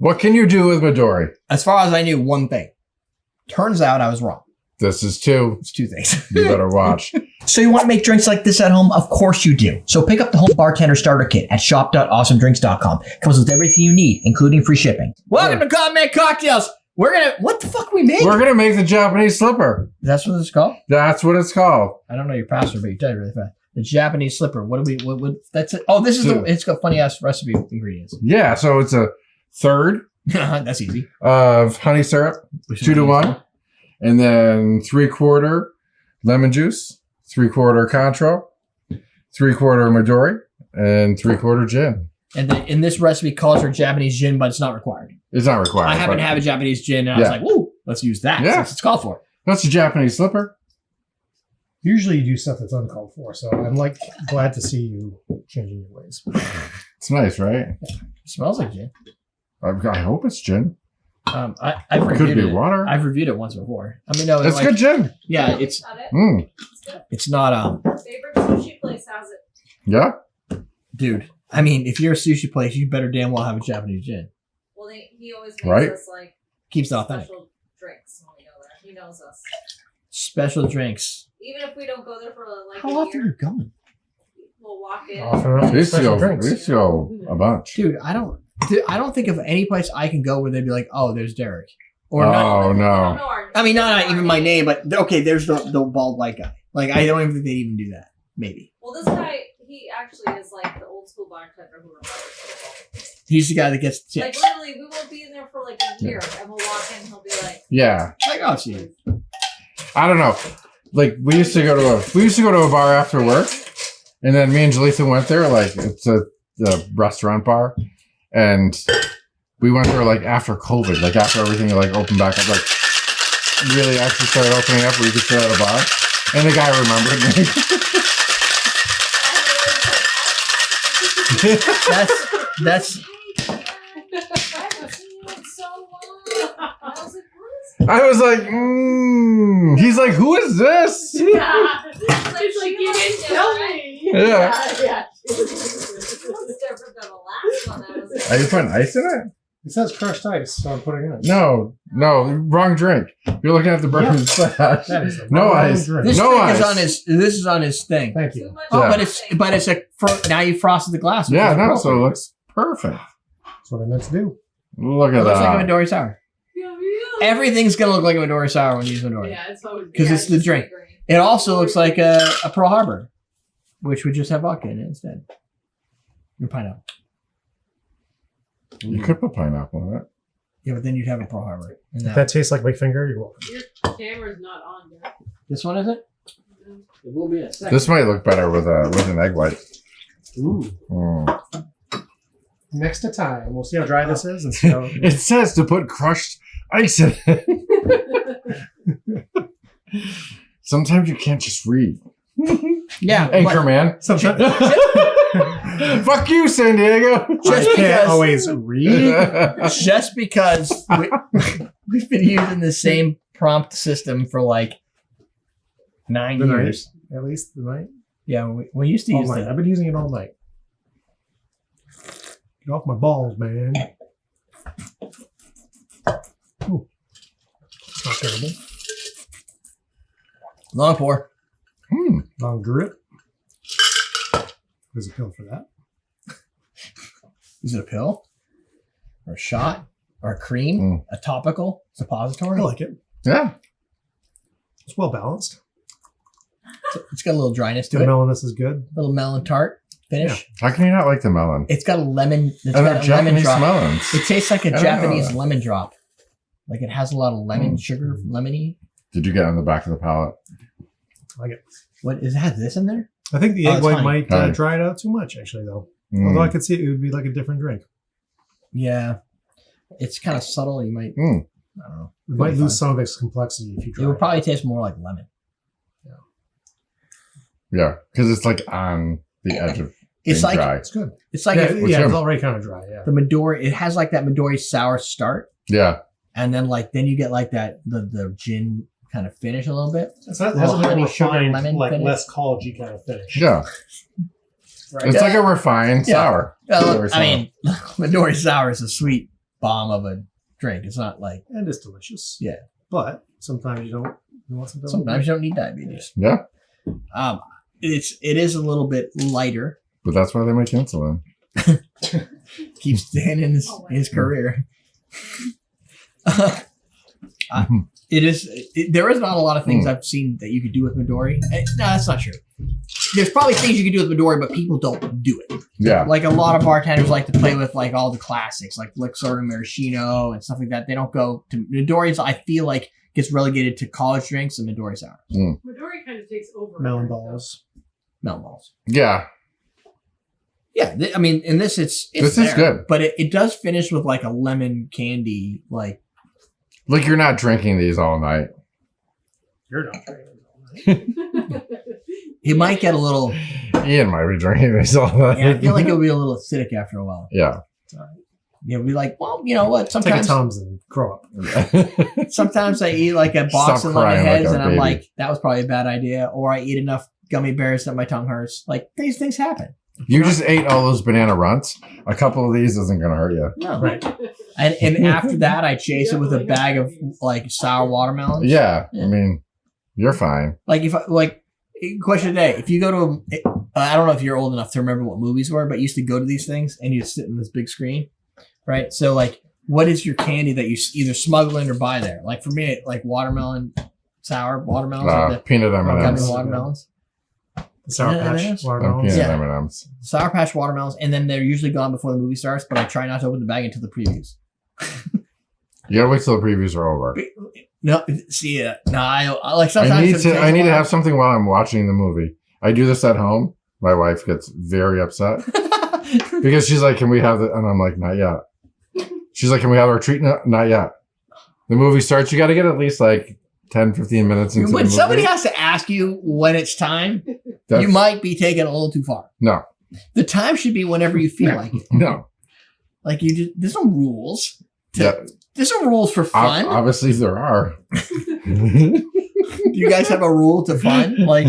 What can you do with Midori? As far as I knew, one thing. Turns out I was wrong. This is two. It's two things. You better watch. So you want to make drinks like this at home? Of course you do. So pick up the Home Bartender Starter Kit at shop.awesomedrinks.com. Comes with everything you need, including free shipping. Welcome to Common Cocktails. What the fuck we made? We're going to make the Japanese slipper. That's what it's called? That's what it's called. I don't know your password, but you tell you really fast. The Japanese slipper. What that's it. Oh, this is it's got funny ass recipe ingredients. Yeah, so it's a third. That's easy. Of honey syrup, 2-to-1. And then 3/4 lemon juice, 3/4 Cointreau, 3/4 Midori, and 3/4 gin. And in this recipe calls for Japanese gin, but it's not required. It's not required. I happen to have a Japanese gin, and I was like, "Woo, let's use that." Yeah, since it's called for. That's a Japanese slipper. Usually, you do stuff that's uncalled for, so I'm like glad to see you changing your ways. It's nice, right? It smells like gin. I hope it's gin. I've reviewed Could be it. water. I've reviewed it once before. I mean, no, it's good gin. Yeah, it's It's not favorite sushi place has it. Yeah. Dude. I mean, if you're a sushi place, you better damn well have a Japanese gin. Well, he always makes us like keeps it authentic. Special drinks when we go there. He knows us. Special drinks. Even if we don't go there for like how often are you going? We'll walk in. We used to go a bunch. Dude, I don't think of any place I can go where they'd be like, "Oh, there's Derek." Or no. I mean, not even my name, but okay, there's the bald white guy. Like, I don't even think they'd even do that. Maybe. Well, this guy, he actually is like the old school bartender who remembers. He's the guy that gets tips. Like literally, we won't be in there for like a year, and we'll walk in, and he'll be like, "Yeah, like, oh, see." I don't know. Like we used to go to a bar after work, and then me and Jaleesa went there. Like it's a restaurant bar, and we went there like after COVID, like after everything like opened back up, like really actually started opening up where you could sit at a bar. And the guy remembered me. that's. I was like, He's like, who is this? Yeah. It's like you didn't tell me. Yeah. It's different than the last one. Are you putting ice in it? It says crushed ice, so I'm putting it in. No, wrong drink. You're looking at the bourbon slash. No ice. Drink. This no drink ice. This is on his thing. Thank you. Oh, Yeah. but it's now you frosted the glass. Yeah, no, so it looks perfect. That's what I meant to do. Look at It looks that. like a Midori Sour. Everything's gonna look like a Midori Sour when you use Midori. Yeah, it's always because it's the drink. It also looks like a Pearl Harbor, which would just have vodka in it instead. Your pineapple. You could put pineapple in it. Yeah, but then you'd have a Pearl Harbor. If that tastes like my finger, you're welcome. Your camera's not on yet. This one isn't? It will be in a second. This might look better with an egg white. Ooh. Mm. Next to time. We'll see how dry this is and see how... It says to put crushed ice in it. Sometimes you can't just read. Yeah. Anchorman. Fuck you, San Diego. I can't always read. Just because we've been using the same prompt system for like 9 years. At least the night. Yeah, we used to All use night. that. I've been using it all night. Get off my balls, man. Ooh. It's not terrible. Long pour. Long drip. There's a pill for that. Is it a pill? Or a shot? Or a cream? A topical? Suppository? I like it. Yeah. It's well balanced. It's got a little dryness to The it. melon, this is good. A little melon tart finish. How can you not like the melon? It's got a lemon. It's And got they're a lemon Japanese drop. melons. It tastes like a I don't Japanese know. lemon drop. Like it has a lot of lemon, sugar, lemony. Did you get on the back of the palate? I like it. What is it? Has this in there? I think the Oh, egg it's white honey. might Honey. dry it out too much, actually, though. Mm. Although I could see it would be like a different drink. Yeah. It's kind of subtle. You might, Mm. I don't know. It might It'll be lose fine. some of its complexity if you It dry would it. probably taste more like lemon. Yeah, because it's like on the edge of It's being like dry. It's good. it's like yeah, if What's it's him? already kind of dry, yeah. the Midori. It has like that Midori sour start, Yeah. and then you get like that the gin kind of finish a little bit. It has Well, a more honey, sugar, refined, lemon like finish. less college-y kind of finish. Yeah. Right. It's like a refined Yeah. sour. Well, Midori I mean, Midori sour is a sweet bomb of a drink. It's not like And it's delicious. Yeah. But sometimes you don't. You want something. sometimes you don't need diabetes. Yeah, It is a little bit lighter. but that's why they make insulin. Keeps Dan in his career. There is not a lot of things I've seen that you could do with Midori. No, that's not true. There's probably things you could do with Midori, but people don't do it. Yeah, Like a lot of bartenders like to play with like all the classics, like Elixir and Maraschino and stuff like that. They don't go to Midori's. I feel like gets relegated to college drinks and Midori Sour, Midori kind of takes over. Melon balls. melon balls. yeah. Yeah, I mean, in this it's This is there, good. but it does finish with like a lemon candy. Like Like you're not drinking these all night. You're not drinking. it might get a little. Ian might be drinking these all night. Yeah, I feel like it'll be a little acidic after a while. Yeah. You'll be like, well, you know what? Take a Sometimes Tums and grow up. sometimes I eat like a box Stop of lemon crying like heads, a and I'm baby. like, that was probably a bad idea. Or I eat enough gummy bears that my tongue hurts. Like these things happen. You just ate all those banana runts. A couple of these isn't going to hurt you. No. Right. And after that, I chase it with a bag of like sour watermelons. Yeah, Yeah. I mean, you're fine. Like if question today, if you go to I don't know if you're old enough to remember what movies were, but you used to go to these things and you'd sit in this big screen, right? So like, what is your candy that you either smuggle in or buy there? Like for me, like watermelon, sour watermelons, like the Peanut gummy M&Ms. watermelons, Sour Yeah, Patch M&Ms. watermelons. Peanut Yeah. M&Ms. Sour Patch watermelons, and then they're usually gone before the movie starts. But I try not to open the bag until the previews. You gotta wait till the previews are over. No, see, no, I like sometimes I need to have something while I'm watching the movie. I do this at home. My wife gets very upset because she's like, "Can we have it?" And I'm like, "Not yet." She's like, "Can we have our treat?" No, not yet. The movie starts. You got to get at least like 10, 15 minutes into the When movie. somebody has to ask you when it's time, That's- you might be taking it a little too far. No, The time should be whenever you feel like it. no. Like you just, there's no rules. Yeah, There's no rules for fun. obviously there are. Do you guys have a rule to fun? Like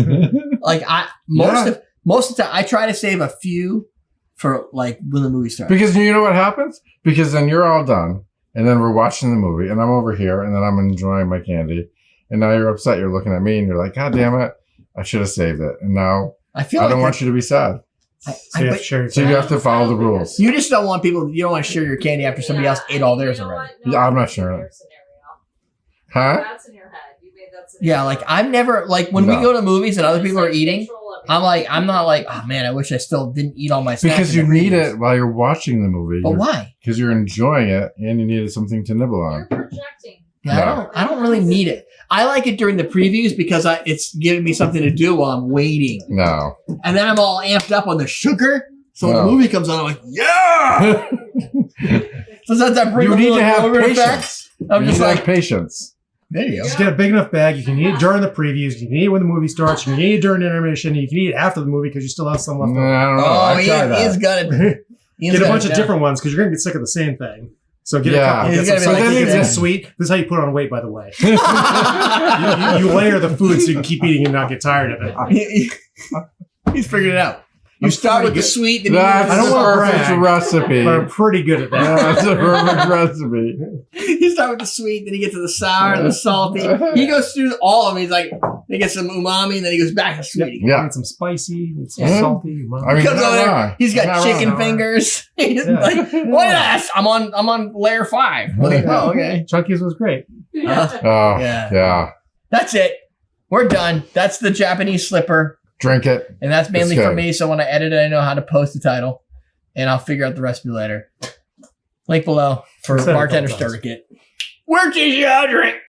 most of the time, I try to save a few for like when the movie starts. Because you know what happens? Because then you're all done, and then we're watching the movie, and I'm over here, and then I'm enjoying my candy, and now you're upset. You're looking at me, and you're like, "God damn it! I should have saved it." And now I feel I like don't want you to be sad. So you have to but share your So you have to follow the rules. you just don't want people. You don't want to share your candy after somebody else ate all theirs already. Yeah, I'm not sure. Huh? That's in your head. You made that scenario. Yeah, like I'm never like when we No. go to movies and other people are eating. Control everything. I'm not like, oh man, I wish I still didn't eat all my snacks. Because in you the need previews." it while you're watching the movie. But why? Because you're enjoying it, and you needed something to nibble You're on. projecting. Yeah, I don't really need it. I like it during the previews because it's giving me something to do while I'm waiting. No. And then I'm all amped up on the sugar. So when No. the movie comes on, I'm like, yeah! Sometimes I bring You a need little to have over patience. effects. I'm You just need to like, have patience. there you go. Just get a big enough bag. You can eat it during the previews. You can eat it when the movie starts. You can eat it during intermission. You can eat it after the movie because you still have some left No, over. I don't know. Oh, I tried Ian's that. got it. Get a bunch of different ones because you're gonna get sick of the same thing. So get a Yeah. couple. It's Get some gotta be salty, like get some this. sweet. This is how you put on weight, by the way. You layer the food so you can keep eating and not get tired of it. He's figured it out. You I'm start with pretty the good. sweet, then That's I don't the wanna perfect brag. recipe. But I'm pretty good at that. That's a perfect recipe. you start with the sweet, then he gets to the sour and the salty. He goes through all of them. He's like, he gets some umami, and then he goes back to sweet. again. Yeah. Need some spicy, need some Yeah. salty. I mean, He comes not over there, wrong. he's got Not chicken wrong. fingers. He's Yeah. like, what is that? I'm on layer 5. Like, oh, okay. Chunky's was great. Oh, Yeah. yeah. That's it. We're done. That's the Japanese slipper. Drink it. And that's mainly It's for good. me. So when I edit it, I know how to post the title. And I'll figure out the recipe later. Link below for Said it a bartender couple times. starter kit. We're teaching you how to drink.